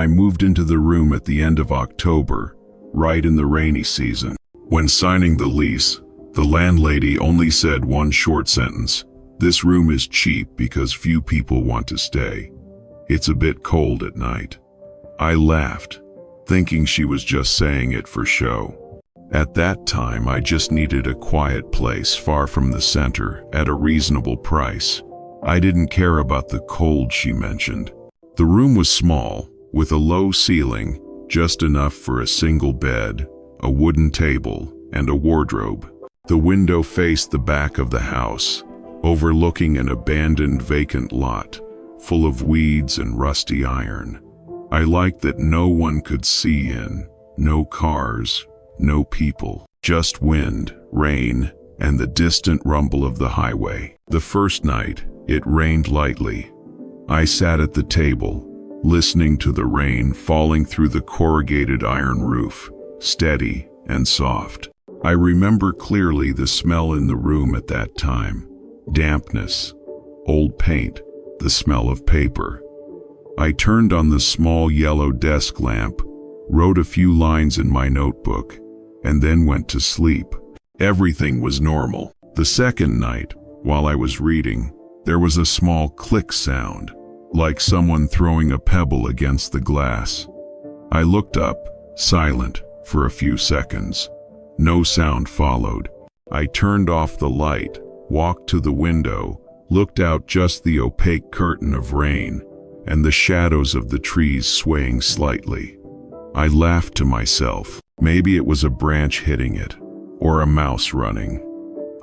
moved into the room at the end of October, right in the rainy season. When signing the lease, the landlady only said one short sentence: "This room is cheap because few people want to stay. It's a bit cold at night." I laughed, thinking she was just saying it for show. At that time, I just needed a quiet place far from the center at a reasonable price. I didn't care about the cold she mentioned. The room was small, with a low ceiling, just enough for a single bed, a wooden table, and a wardrobe. The window faced the back of the house, overlooking an abandoned vacant lot, full of weeds and rusty iron. I liked that no one could see in, no cars, no people, just wind, rain, and the distant rumble of the highway. The first night, it rained lightly. I sat at the table, listening to the rain falling through the corrugated iron roof, steady and soft. I remember clearly the smell in the room at that time: dampness, old paint, the smell of paper. I turned on the small yellow desk lamp, wrote a few lines in my notebook, and then went to sleep. Everything was normal. The second night, while I was reading, there was a small click sound, like someone throwing a pebble against the glass. I looked up, silent, for a few seconds. No sound followed. I turned off the light, walked to the window, looked out just the opaque curtain of rain, and the shadows of the trees swaying slightly. I laughed to myself. Maybe it was a branch hitting it, or a mouse running.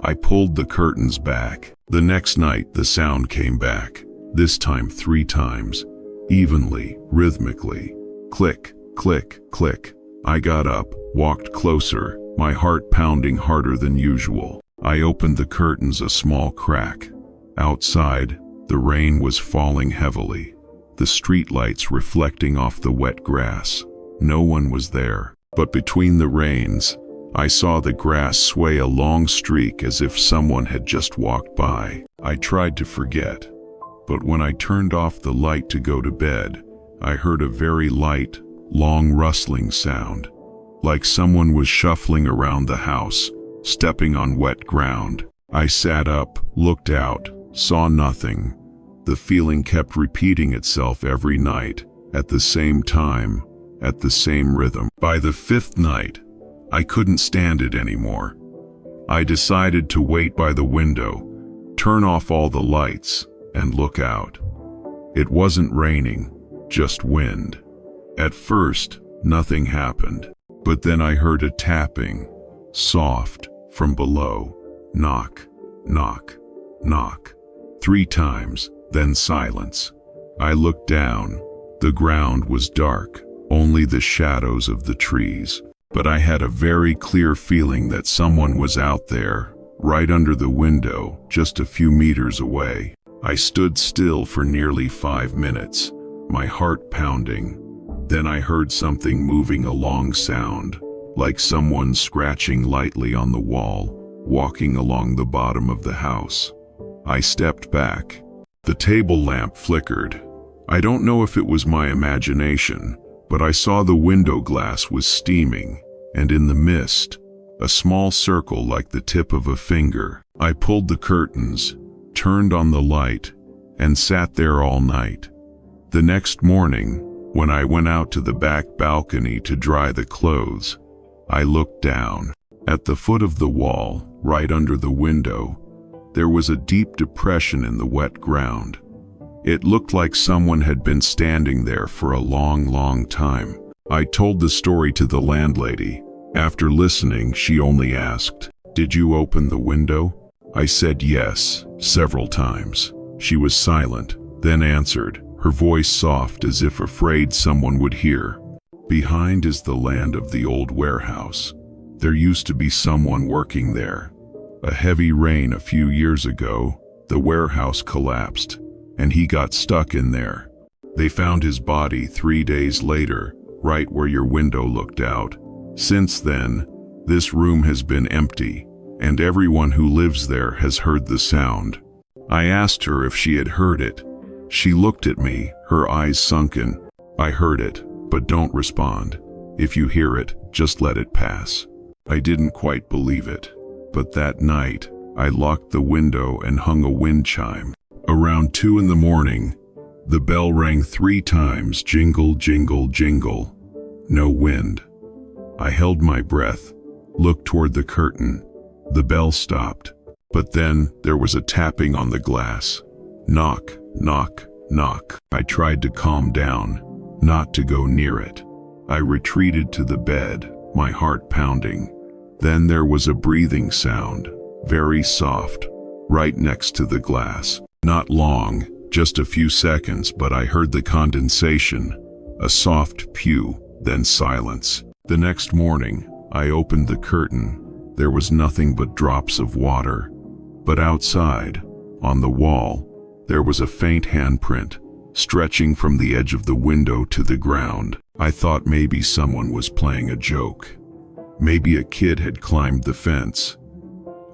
I pulled the curtains back. The next night, the sound came back, this time 3 times, evenly, rhythmically. Click, click, click. I got up, walked closer, my heart pounding harder than usual. I opened the curtains a small crack. Outside, the rain was falling heavily, the streetlights reflecting off the wet grass. No one was there, but between the rains, I saw the grass sway a long streak as if someone had just walked by. I tried to forget, but when I turned off the light to go to bed, I heard a very light, long rustling sound, like someone was shuffling around the house, stepping on wet ground. I sat up, looked out, saw nothing. The feeling kept repeating itself every night, at the same time, at the same rhythm. By the 5th night, I couldn't stand it anymore. I decided to wait by the window, turn off all the lights, and look out. It wasn't raining, just wind. At first, nothing happened, but then I heard a tapping, soft, from below. Knock, knock, knock. 3 times, then silence. I looked down. The ground was dark, only the shadows of the trees. But I had a very clear feeling that someone was out there, right under the window, just a few meters away. I stood still for nearly 5 minutes, my heart pounding. Then I heard something moving, a long sound, like someone scratching lightly on the wall, walking along the bottom of the house. I stepped back. The table lamp flickered. I don't know if it was my imagination, but I saw the window glass was steaming, and in the mist, a small circle like the tip of a finger. I pulled the curtains, turned on the light, and sat there all night. The next morning, when I went out to the back balcony to dry the clothes, I looked down. At the foot of the wall, right under the window, there was a deep depression in the wet ground. It looked like someone had been standing there for a long, long time. I told the story to the landlady. After listening, she only asked, "Did you open the window?" I said yes, several times. She was silent, then answered, her voice soft as if afraid someone would hear. "Behind is the land of the old warehouse. There used to be someone working there. A heavy rain a few years ago, the warehouse collapsed, and he got stuck in there. They found his body 3 days later, right where your window looked out. Since then, this room has been empty, and everyone who lives there has heard the sound." I asked her if she had heard it. She looked at me, her eyes sunken. "I heard it. but don't respond. If you hear it, just let it pass. I didn't quite believe it, but that night, I locked the window and hung a wind chime. Around 2 in the morning, the bell rang 3 times, jingle, jingle, jingle. No wind. I held my breath, looked toward the curtain. The bell stopped, but then there was a tapping on the glass. Knock, knock, knock. I tried to calm down, not to go near it. I retreated to the bed, my heart pounding. Then there was a breathing sound, very soft, right next to the glass. Not long, just a few seconds, but I heard the condensation, a soft pew, then silence. The next morning, I opened the curtain. There was nothing but drops of water. But outside, on the wall, there was a faint handprint, stretching from the edge of the window to the ground. I thought maybe someone was playing a joke. Maybe a kid had climbed the fence.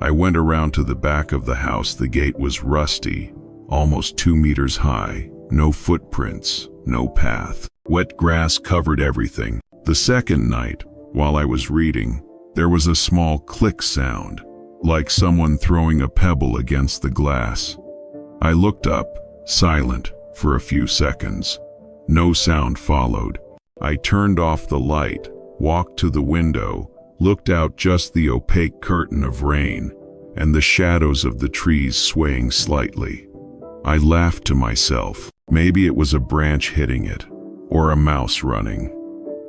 I went around to the back of the house. The gate was rusty, almost 2 meters high. No footprints, no path. Wet grass covered everything. The second night, while I was reading, there was a small click sound, like someone throwing a pebble against the glass. I looked up, silent, for a few seconds. No sound followed. I turned off the light, walked to the window, looked out, just the opaque curtain of rain, and the shadows of the trees swaying slightly. I laughed to myself. Maybe it was a branch hitting it, or a mouse running.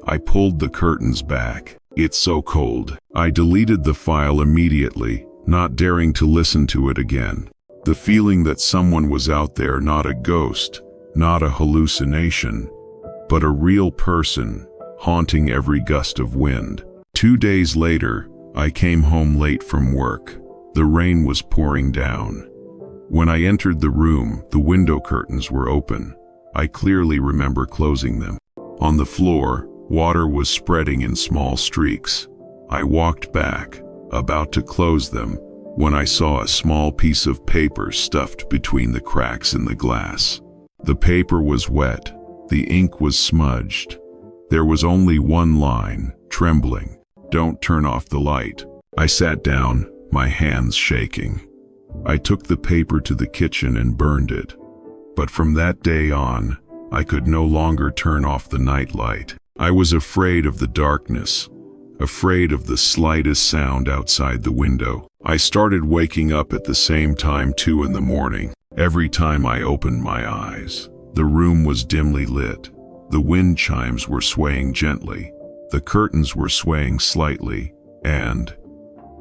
I pulled the curtains back. It's so cold. I deleted the file immediately, not daring to listen to it again. The feeling that someone was out there, not a ghost, not a hallucination, but a real person, haunting every gust of wind. 2 days later, I came home late from work. The rain was pouring down. When I entered the room, the window curtains were open. I clearly remember closing them. On the floor, water was spreading in small streaks. I walked back, about to close them, when I saw a small piece of paper stuffed between the cracks in the glass. The paper was wet. The ink was smudged. There was only one line, trembling, "Don't turn off the light." I sat down, my hands shaking. I took the paper to the kitchen and burned it. But from that day on, I could no longer turn off the night light. I was afraid of the darkness, afraid of the slightest sound outside the window. I started waking up at the same time, 2 in the morning. Every time I opened my eyes, the room was dimly lit. The wind chimes were swaying gently. The curtains were swaying slightly, and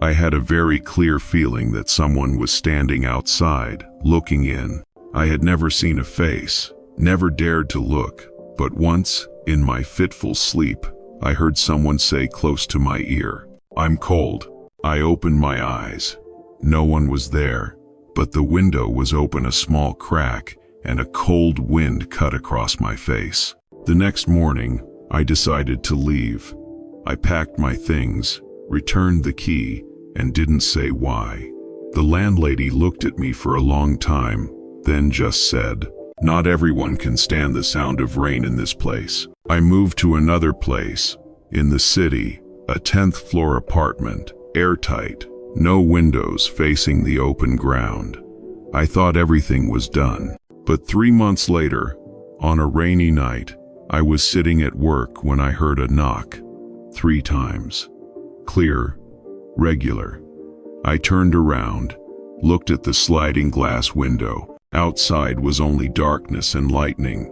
I had a very clear feeling that someone was standing outside, looking in. I had never seen a face, never dared to look, but once, in my fitful sleep, I heard someone say close to my ear, "I'm cold." I opened my eyes. No one was there, but the window was open a small crack, and a cold wind cut across my face. The next morning, I decided to leave. I packed my things, returned the key, and didn't say why. The landlady looked at me for a long time, then just said, "Not everyone can stand the sound of rain in this place." I moved to another place, in the city, a 10th floor apartment, airtight, no windows, facing the open ground. I thought everything was done. But 3 months later, on a rainy night, I was sitting at work when I heard a knock, 3 times. Clear, regular. I turned around, looked at the sliding glass window. Outside was only darkness and lightning.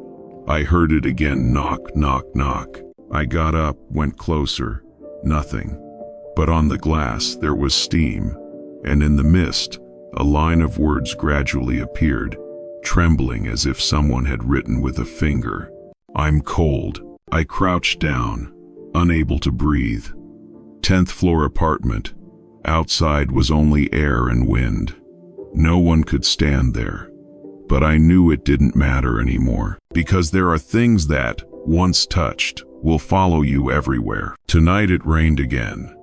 I heard it again, knock, knock, knock. I got up, went closer. Nothing. But on the glass there was steam, and in the mist, a line of words gradually appeared, trembling as if someone had written with a finger. "I'm cold." I crouched down, unable to breathe. 10th floor apartment. Outside was only air and wind. No one could stand there. But I knew it didn't matter anymore, because there are things that, once touched, will follow you everywhere. Tonight it rained again.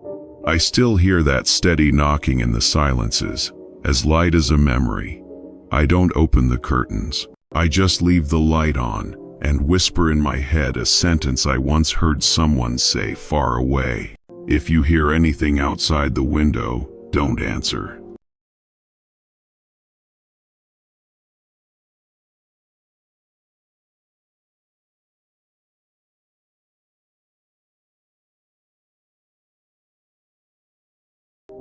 I still hear that steady knocking in the silences, as light as a memory. I don't open the curtains. I just leave the light on, and whisper in my head a sentence I once heard someone say far away. If you hear anything outside the window, don't answer.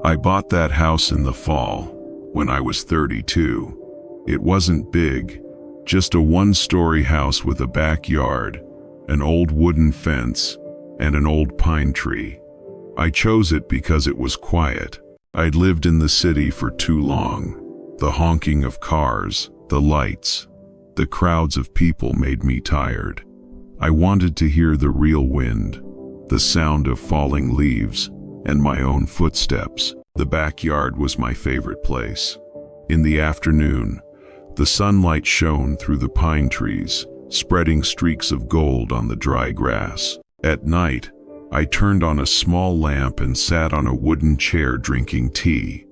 I bought that house in the fall, when I was 32. It wasn't big, just a one-story house with a backyard, an old wooden fence, and an old pine tree. I chose it because it was quiet. I'd lived in the city for too long. The honking of cars, the lights, the crowds of people made me tired. I wanted to hear the real wind, the sound of falling leaves, and my own footsteps. The backyard was my favorite place. In the afternoon, the sunlight shone through the pine trees, spreading streaks of gold on the dry grass. At night, I turned on a small lamp and sat on a wooden chair drinking tea.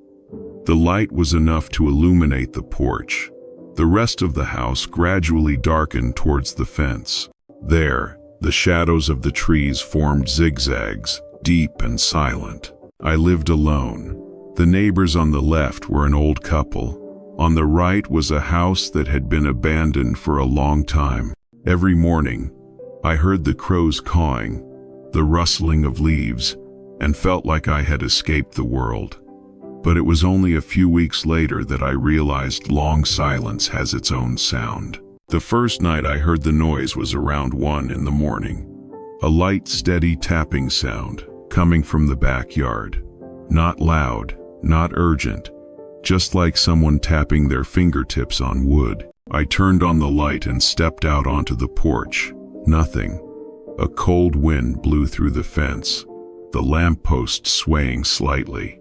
The light was enough to illuminate the porch. The rest of the house gradually darkened towards the fence. There, the shadows of the trees formed zigzags, deep and silent. I lived alone. The neighbors on the left were an old couple. On the right was a house that had been abandoned for a long time. Every morning, I heard the crows cawing, the rustling of leaves, and felt like I had escaped the world. But it was only a few weeks later that I realized long silence has its own sound. The first night I heard the noise was around 1 in the morning. A light, steady tapping sound coming from the backyard. Not loud, not urgent, just like someone tapping their fingertips on wood. I turned on the light and stepped out onto the porch. Nothing. A cold wind blew through the fence, the lamppost swaying slightly.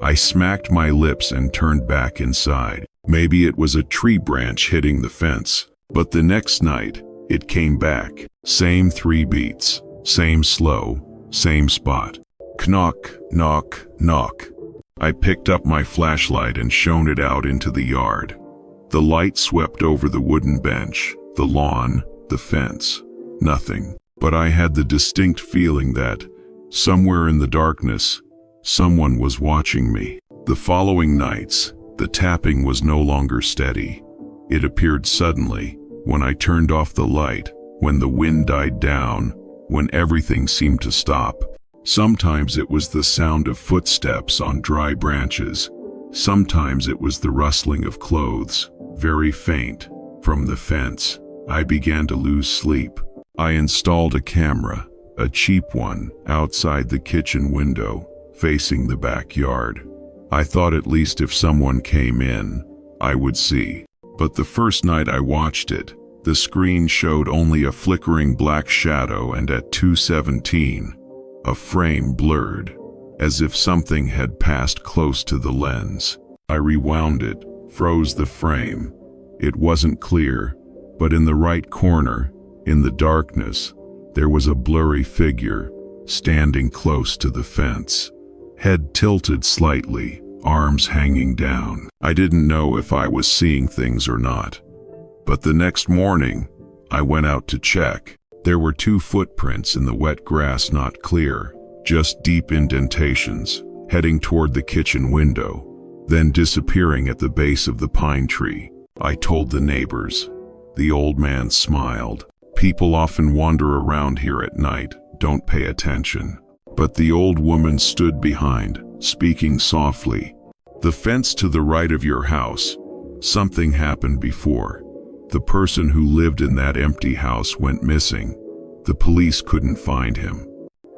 I smacked my lips and turned back inside. Maybe it was a tree branch hitting the fence, but the next night, it came back. Same 3 beats, same slow, same spot. Knock, knock, knock. I picked up my flashlight and shone it out into the yard. The light swept over the wooden bench, the lawn, the fence. Nothing. But I had the distinct feeling that, somewhere in the darkness, someone was watching me. The following nights, the tapping was no longer steady. It appeared suddenly, when I turned off the light, when the wind died down, when everything seemed to stop. Sometimes it was the sound of footsteps on dry branches. Sometimes it was the rustling of clothes, very faint, from the fence. I began to lose sleep. I installed a camera, a cheap one, outside the kitchen window, facing the backyard. I thought at least if someone came in, I would see. But the first night I watched it, the screen showed only a flickering black shadow, and at 2:17, a frame blurred, as if something had passed close to the lens. I rewound it, froze the frame. It wasn't clear, but in the right corner, in the darkness, there was a blurry figure, standing close to the fence. Head tilted slightly, arms hanging down. I didn't know if I was seeing things or not. But the next morning, I went out to check. There were 2 footprints in the wet grass, not clear, just deep indentations, heading toward the kitchen window, then disappearing at the base of the pine tree. I told the neighbors. The old man smiled. People often wander around here at night, don't pay attention. But the old woman stood behind, speaking softly. The fence to the right of your house. Something happened before. The person who lived in that empty house went missing. The police couldn't find him.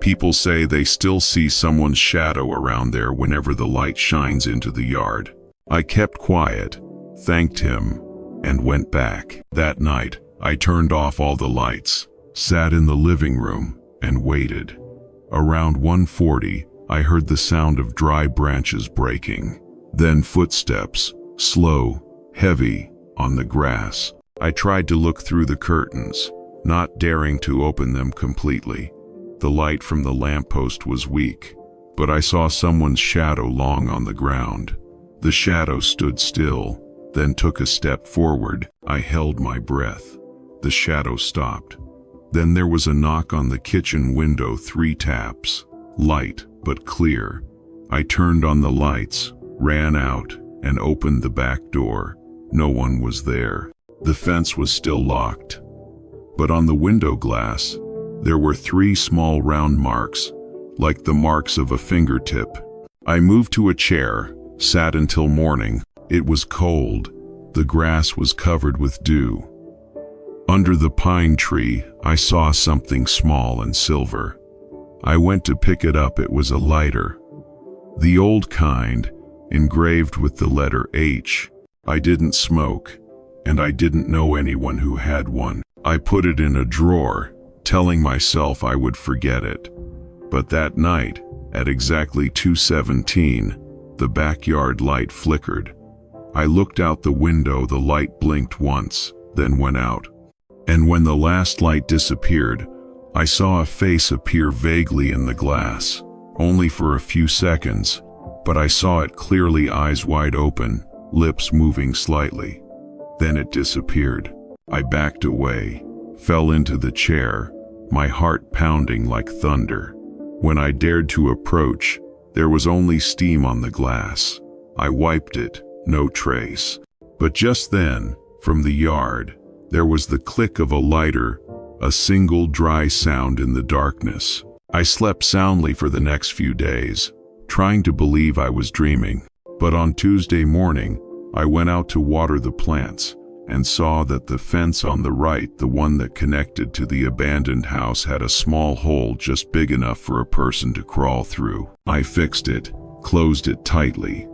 People say they still see someone's shadow around there whenever the light shines into the yard. I kept quiet, thanked him, and went back. That night, I turned off all the lights, sat in the living room, and waited. Around 1:40, I heard the sound of dry branches breaking. Then footsteps, slow, heavy, on the grass. I tried to look through the curtains, not daring to open them completely. The light from the lamppost was weak, but I saw someone's shadow long on the ground. The shadow stood still, then took a step forward. I held my breath. The shadow stopped. Then there was a knock on the kitchen window, 3 taps. Light, but clear. I turned on the lights, ran out, and opened the back door. No one was there. The fence was still locked. But on the window glass, there were 3 small round marks, like the marks of a fingertip. I moved to a chair, sat until morning. It was cold. The grass was covered with dew. Under the pine tree, I saw something small and silver. I went to pick it up. It was a lighter. The old kind, engraved with the letter H. I didn't smoke, and I didn't know anyone who had one. I put it in a drawer, telling myself I would forget it. But that night, at exactly 2:17, the backyard light flickered. I looked out the window. The light blinked once, then went out. And when the last light disappeared, I saw a face appear vaguely in the glass, only for a few seconds, but I saw it clearly, eyes wide open, lips moving slightly. Then it disappeared. I backed away, fell into the chair, my heart pounding like thunder. When I dared to approach, there was only steam on the glass. I wiped it, no trace. But just then, from the yard, there was the click of a lighter, a single dry sound in the darkness. I slept soundly for the next few days, trying to believe I was dreaming. But on Tuesday morning, I went out to water the plants and saw that the fence on the right, the one that connected to the abandoned house, had a small hole just big enough for a person to crawl through. I fixed it, closed it tightly.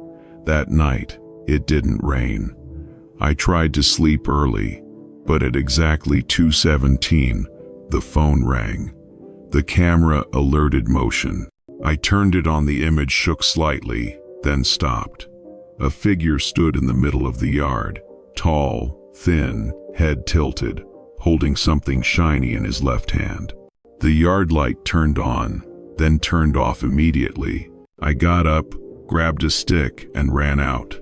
That night, it didn't rain. I tried to sleep early, but at exactly 2:17, the phone rang. The camera alerted motion. I turned it on. The image shook slightly, then stopped. A figure stood in the middle of the yard, tall, thin, head tilted, holding something shiny in his left hand. The yard light turned on, then turned off immediately. I got up, grabbed a stick, and ran out.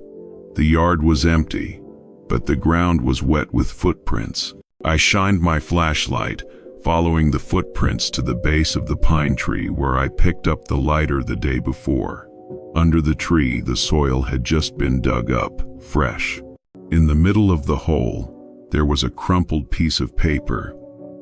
The yard was empty, but the ground was wet with footprints. I shined my flashlight, following the footprints to the base of the pine tree where I picked up the lighter the day before. Under the tree, the soil had just been dug up, fresh. In the middle of the hole, there was a crumpled piece of paper.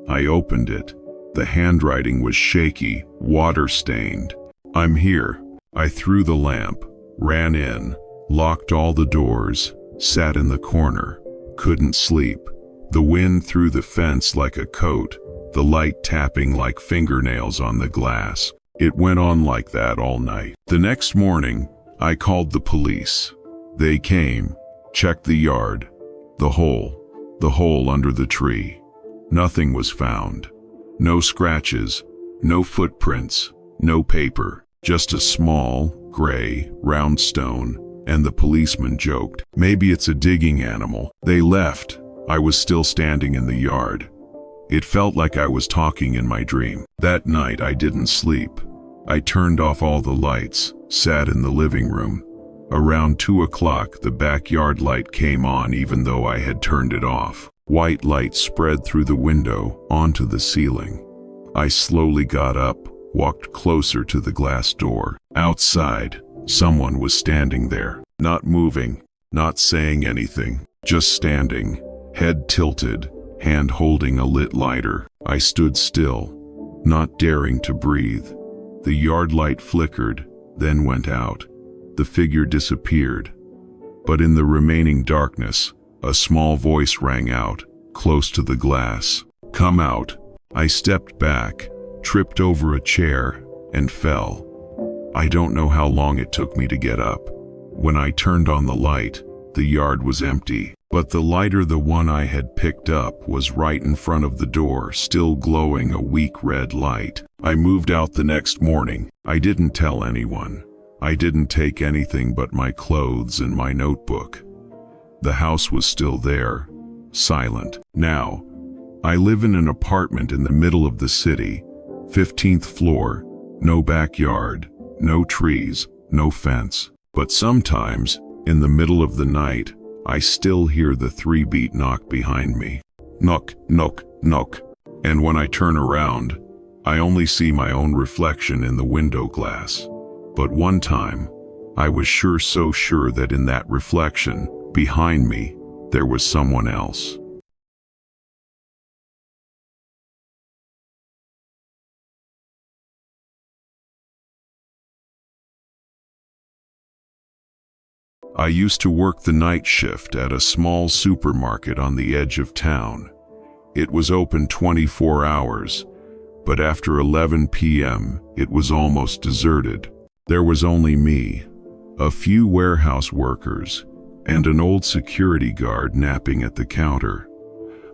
I opened it. The handwriting was shaky, water-stained. "I'm here." I threw the lamp, ran in, locked all the doors, sat in the corner, couldn't sleep. The wind through the fence like a coat, the light tapping like fingernails on the glass. It went on like that all night. The next morning, I called the police. They came, checked the yard, the hole under the tree. Nothing was found. No scratches, no footprints, no paper, just a small, gray, round stone. And the policeman joked, "Maybe it's a digging animal." They left. I was still standing in the yard. It felt like I was talking in my dream. That night I didn't sleep. I turned off all the lights, sat in the living room. Around 2 o'clock, the backyard light came on even though I had turned it off. White light spread through the window, onto the ceiling. I slowly got up, walked closer to the glass door. Outside, someone was standing there, not moving, not saying anything, just standing, head tilted, hand holding a lit lighter. I stood still, not daring to breathe. The yard light flickered, then went out. The figure disappeared. But in the remaining darkness, a small voice rang out, close to the glass. "Come out." I stepped back, tripped over a chair, and fell. I don't know how long it took me to get up. When I turned on the light, the yard was empty. But the lighter, the one I had picked up, was right in front of the door, still glowing a weak red light. I moved out the next morning. I didn't tell anyone. I didn't take anything but my clothes and my notebook. The house was still there, silent. Now, I live in an apartment in the middle of the city, 15th floor, no backyard, no trees, no fence. But sometimes, in the middle of the night, I still hear the 3-beat knock behind me. knock, knock, knock. And when I turn around, I only see my own reflection in the window glass. But one time, I was so sure that in that reflection, behind me, there was someone else. I used to work the night shift at a small supermarket on the edge of town. It was open 24 hours, but after 11 p.m., it was almost deserted. There was only me, a few warehouse workers, and an old security guard napping at the counter.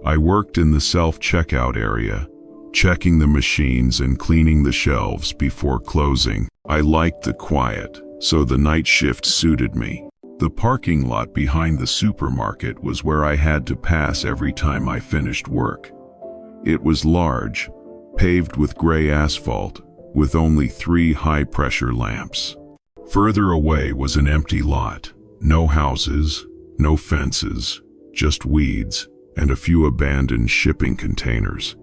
I worked in the self-checkout area, checking the machines and cleaning the shelves before closing. I liked the quiet, so the night shift suited me. The parking lot behind the supermarket was where I had to pass every time I finished work. It was large, paved with gray asphalt, with only 3 high-pressure lamps. Further away was an empty lot. No houses, no fences, just weeds and a few abandoned shipping containers.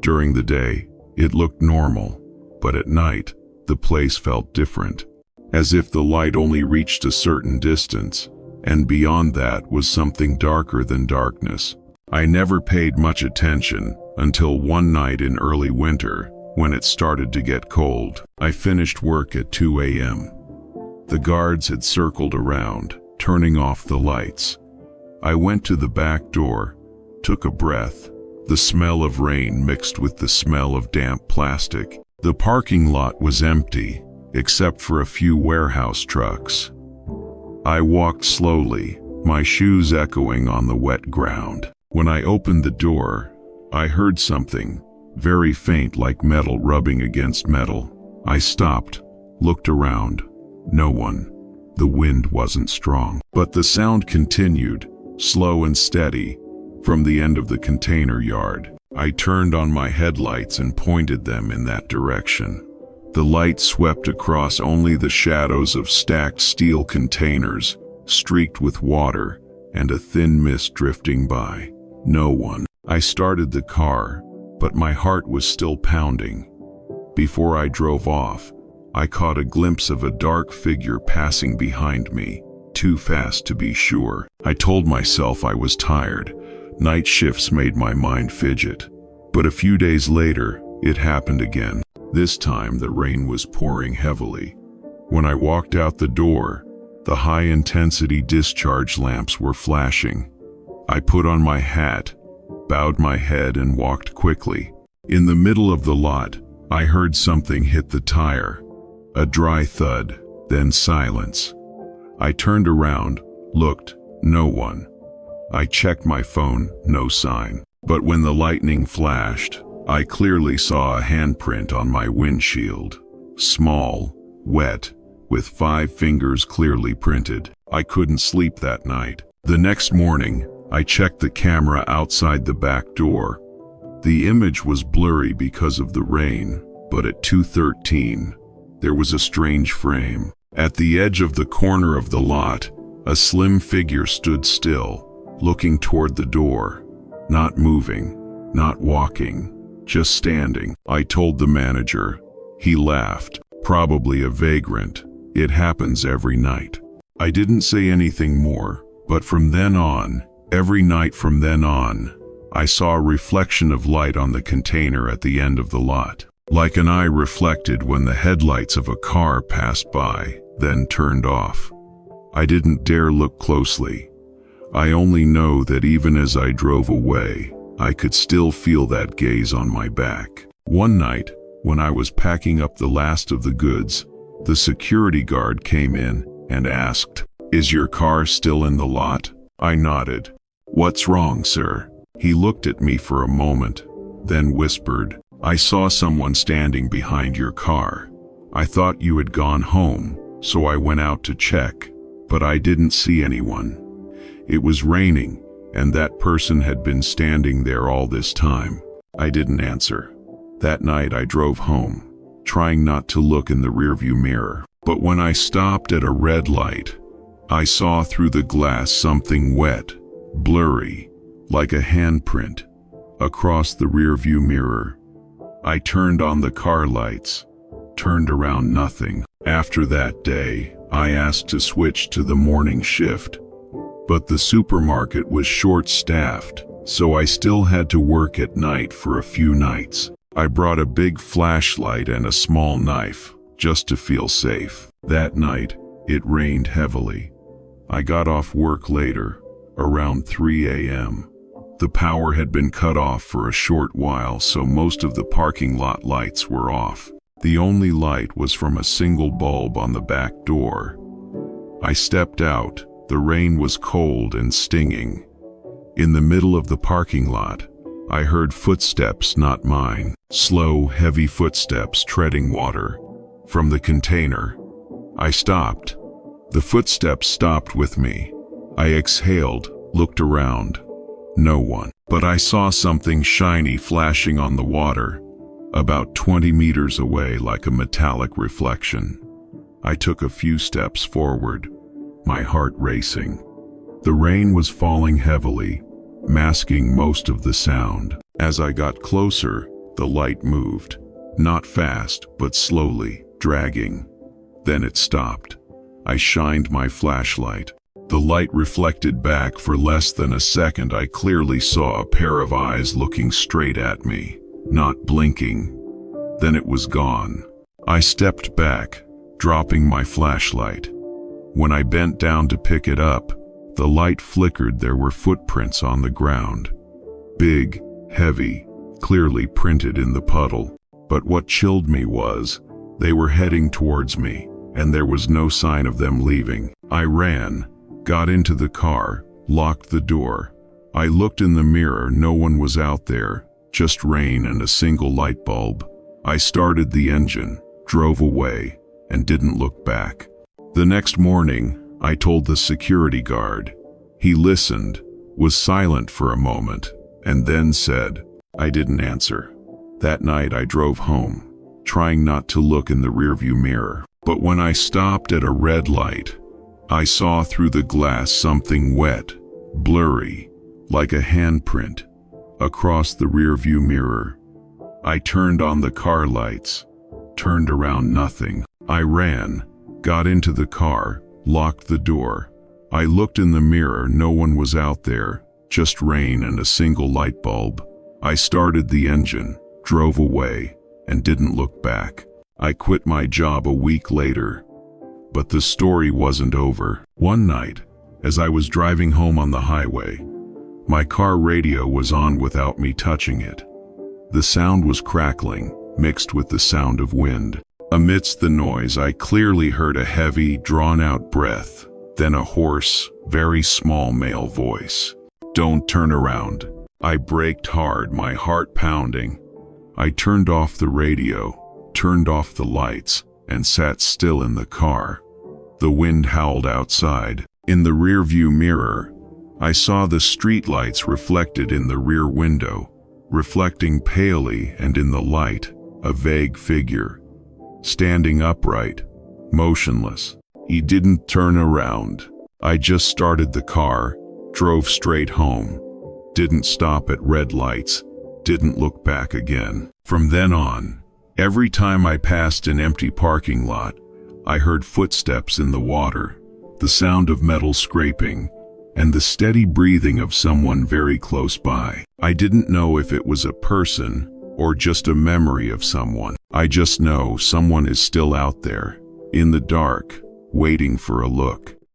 During the day, it looked normal, but at night, the place felt different, as if the light only reached a certain distance, and beyond that was something darker than darkness. I never paid much attention until one night in early winter, when it started to get cold. I finished work at 2 a.m. The guards had circled around, turning off the lights. I went to the back door, took a breath. The smell of rain mixed with the smell of damp plastic. The parking lot was empty, except for a few warehouse trucks. I walked slowly, my shoes echoing on the wet ground. When I opened the door, I heard something, very faint like metal rubbing against metal. I stopped, looked around. No one. The wind wasn't strong, but the sound continued, slow and steady, from the end of the container yard. I turned on my headlights and pointed them in that direction. The light swept across only the shadows of stacked steel containers, streaked with water, and a thin mist drifting by. No one. I started the car, but my heart was still pounding. Before I drove off, I caught a glimpse of a dark figure passing behind me, too fast to be sure. I told myself I was tired. Night shifts made my mind fidget. But a few days later, it happened again. This time the rain was pouring heavily. When I walked out the door, the high-intensity discharge lamps were flashing. I put on my hat, bowed my head and walked quickly. In the middle of the lot, I heard something hit the tire. A dry thud, then silence. I turned around, looked, no one. I checked my phone, no sign. But when the lightning flashed, I clearly saw a handprint on my windshield. Small, wet, with 5 fingers clearly printed. I couldn't sleep that night. The next morning, I checked the camera outside the back door. The image was blurry because of the rain, but at 2:13, there was a strange frame. At the edge of the corner of the lot, a slim figure stood still, looking toward the door, not moving, not walking, just standing. I told the manager. He laughed. Probably a vagrant. It happens every night. I didn't say anything more, but from then on, every night from then on, I saw a reflection of light on the container at the end of the lot. Like an eye reflected when the headlights of a car passed by, then turned off. I didn't dare look closely. I only know that even as I drove away, I could still feel that gaze on my back. One night, when I was packing up the last of the goods, the security guard came in and asked, "Is your car still in the lot?" I nodded. "What's wrong, sir?" He looked at me for a moment, then whispered, "I saw someone standing behind your car. I thought you had gone home, so I went out to check, but I didn't see anyone. It was raining, and that person had been standing there all this time." I didn't answer. That night I drove home, trying not to look in the rearview mirror. But when I stopped at a red light, I saw through the glass something wet, blurry, like a handprint, across the rearview mirror. I turned on the car lights, turned around, nothing. After that day, I asked to switch to the morning shift, but the supermarket was short-staffed, so I still had to work at night for a few nights. I brought a big flashlight and a small knife, just to feel safe. That night, it rained heavily. I got off work later, around 3 a.m. The power had been cut off for a short while, so most of the parking lot lights were off. The only light was from a single bulb on the back door. I stepped out. The rain was cold and stinging. In the middle of the parking lot, I heard footsteps, not mine. Slow, heavy footsteps treading water. From the container. I stopped. The footsteps stopped with me. I exhaled, looked around. No one. But I saw something shiny flashing on the water, about 20 meters away, like a metallic reflection. I took a few steps forward, my heart racing. The rain was falling heavily, masking most of the sound. As I got closer, the light moved. Not fast, but slowly, dragging. Then it stopped. I shined my flashlight. The light reflected back for less than a second. I clearly saw a pair of eyes looking straight at me, not blinking. Then it was gone. I stepped back, dropping my flashlight. When I bent down to pick it up, the light flickered. There were footprints on the ground. Big, heavy, clearly printed in the puddle. But what chilled me was, they were heading towards me, and there was no sign of them leaving. I ran, got into the car, locked the door. I looked in the mirror. No one was out there, just rain and a single light bulb. I started the engine, drove away, and didn't look back. The next morning, I told the security guard. He listened, was silent for a moment, and then said, I didn't answer. That night I drove home, trying not to look in the rearview mirror. But when I stopped at a red light, I saw through the glass something wet, blurry, like a handprint, across the rearview mirror. I turned on the car lights, turned around, nothing. I ran, got into the car, locked the door. I looked in the mirror. No one was out there, just rain and a single light bulb. I started the engine, drove away, and didn't look back. I quit my job a week later. But the story wasn't over. One night, as I was driving home on the highway, my car radio was on without me touching it. The sound was crackling, mixed with the sound of wind. Amidst the noise, I clearly heard a heavy, drawn-out breath, then a hoarse, very small male voice. Don't turn around. I braked hard, my heart pounding. I turned off the radio, turned off the lights, and sat still in the car. The wind howled outside. In the rearview mirror, I saw the streetlights reflected in the rear window, reflecting palely, and in the light, a vague figure, standing upright, motionless. He didn't turn around. I just started the car, drove straight home, didn't stop at red lights, didn't look back again. From then on, every time I passed an empty parking lot, I heard footsteps in the water, the sound of metal scraping, and the steady breathing of someone very close by. I didn't know if it was a person or just a memory of someone. I just know someone is still out there, in the dark, waiting for a look.